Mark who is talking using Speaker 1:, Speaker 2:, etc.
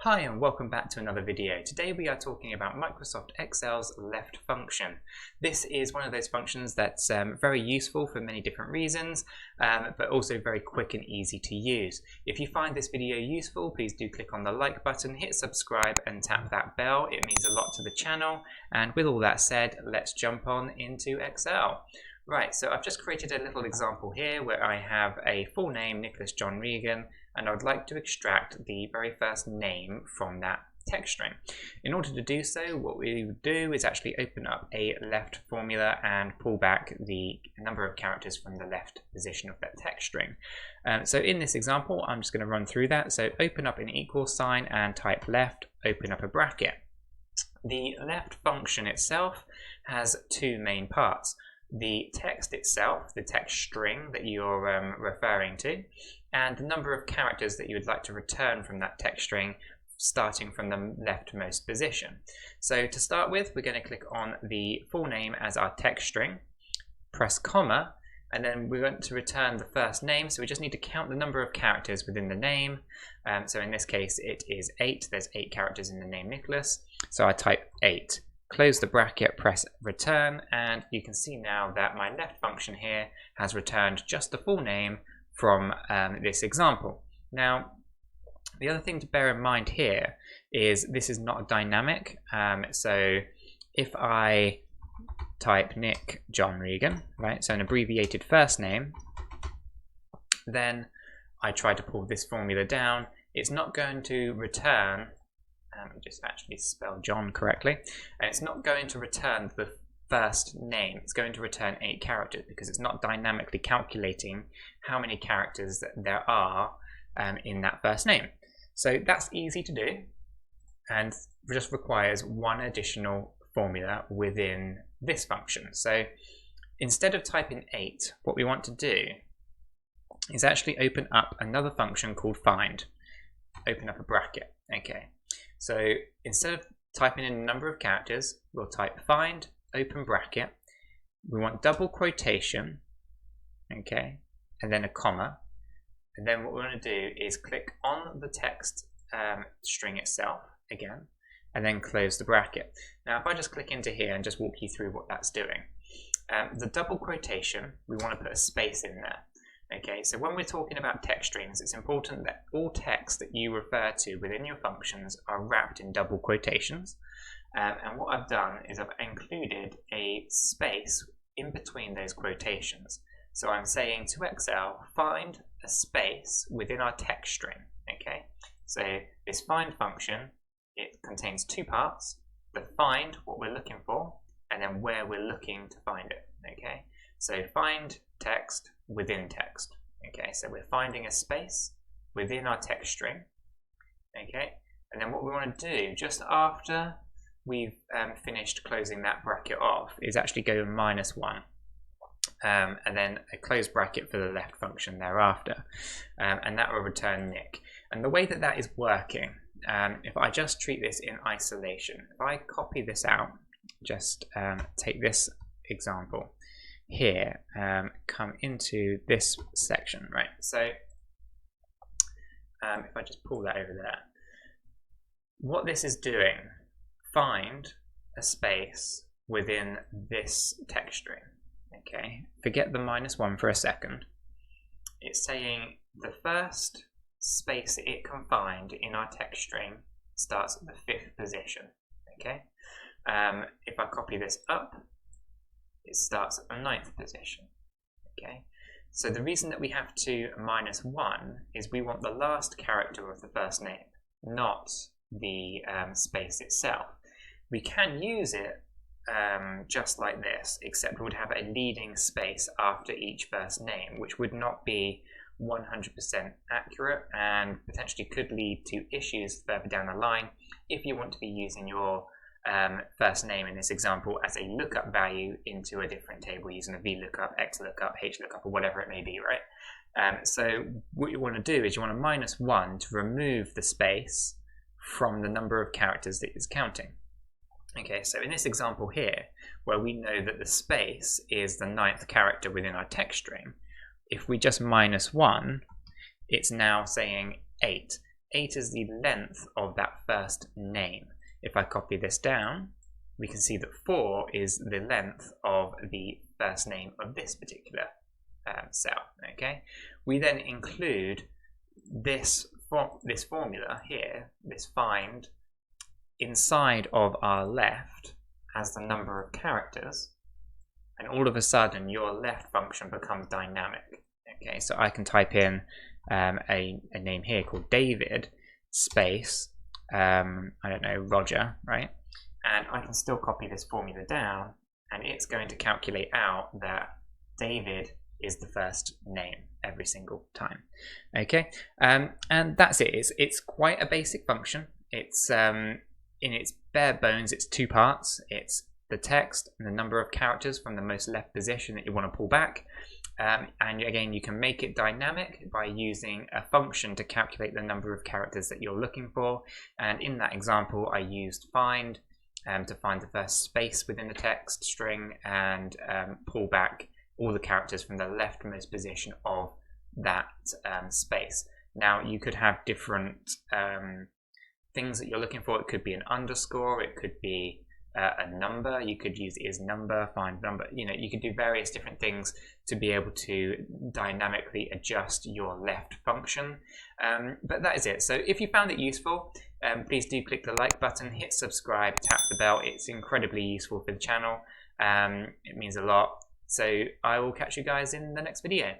Speaker 1: Hi and welcome back to another video. Today we are talking about Microsoft Excel's left function. This is one of those functions that's very useful for many different reasons, but also very quick and easy to use. If you find this video useful, please do click on the like button, hit subscribe and tap that bell. It means a lot to the channel. And with all that said, let's jump on into Excel. Right, so I've just created a little example here where I have a full name, Nicholas John Regan, and I would like to extract the very first name from that text string. In order to do so, what we would do is actually open up a left formula and pull back the number of characters from the left position of that text string. So in this example, I'm just going to run through that. So open up an equal sign and type left, open up a bracket. The left function itself has two main parts. The text itself, the text string that you're referring to, and the number of characters that you would like to return from that text string starting from the leftmost position. So to start with, we're going to click on the full name as our text string, press comma, and then we're going to return the first name. So we just need to count the number of characters within the name. So in this case, it is 8. There's 8 characters in the name Nicholas. So I type 8. Close the bracket, press return, and you can see now that my left function here has returned just the full name from this example. Now, the other thing to bear in mind here is this is not a dynamic. So if I type Nick John Regan, right, so an abbreviated first name, then I try to pull this formula down, it's not going to return. Just actually spell John correctly, and it's not going to return the first name. It's going to return 8 characters because it's not dynamically calculating how many characters there are in that first name. So that's easy to do and just requires one additional formula within this function. So instead of typing 8, what we want to do is actually open up another function called find. Open up a bracket. Okay. So instead of typing in a number of characters, we'll type find, open bracket. We want double quotation, okay, and then a comma. And then what we're going to do is click on the text string itself again, and then close the bracket. Now, if I just click into here and just walk you through what that's doing. The double quotation, we want to put a space in there. Okay, so when we're talking about text strings, it's important that all text that you refer to within your functions are wrapped in double quotations. And what I've done is I've included a space in between those quotations. So I'm saying to Excel, find a space within our text string. Okay, so this find function, it contains 2 parts: the find, what we're looking for, and then where we're looking to find it. Okay, so find text within text. Okay, so we're finding a space within our text string. Okay, and then what we want to do just after we've finished closing that bracket off is actually go to -1, and then a close bracket for the left function thereafter, and that will return Nick. And the way that that is working, if I just treat this in isolation, if I copy this out, just take this example here, come into this section, right? So if I just pull that over there, what this is doing, find a space within this text string. Okay, forget the -1 for a second. It's saying the first space it can find in our text string starts at the 5th position. Okay, if I copy this up, it starts at the 9th position. Okay, so the reason that we have to -1 is we want the last character of the first name, not the space itself. We can use it just like this, except we would have a leading space after each first name, which would not be 100% accurate and potentially could lead to issues further down the line if you want to be using your first name in this example as a lookup value into a different table using a VLOOKUP, XLOOKUP, HLOOKUP, or whatever it may be, right? So what you want to do is you want to -1 to remove the space from the number of characters that it's counting. Okay, so in this example here, where we know that the space is the 9th character within our text string, if we just -1, it's now saying 8. 8 is the length of that first name. If I copy this down, we can see that 4 is the length of the first name of this particular cell. Okay, we then include this formula here, this find, inside of our left as the number of characters, and all of a sudden your left function becomes dynamic. Okay, so I can type in a name here called David space I don't know, Roger, right? And I can still copy this formula down, and it's going to calculate out that David is the first name every single time. Okay, and that's it. It's quite a basic function. It's in its bare bones, it's 2 parts. It's the text and the number of characters from the most left position that you want to pull back. And again, you can make it dynamic by using a function to calculate the number of characters that you're looking for. And in that example, I used find to find the first space within the text string and pull back all the characters from the leftmost position of that space. Now, you could have different things that you're looking for. It could be an underscore, it could be a number, you could use is number, find number, you could do various different things to be able to dynamically adjust your left function. But that is it. So if you found it useful, please do click the like button, hit subscribe, tap the bell. It's incredibly useful for the channel. It means a lot. So I will catch you guys in the next video.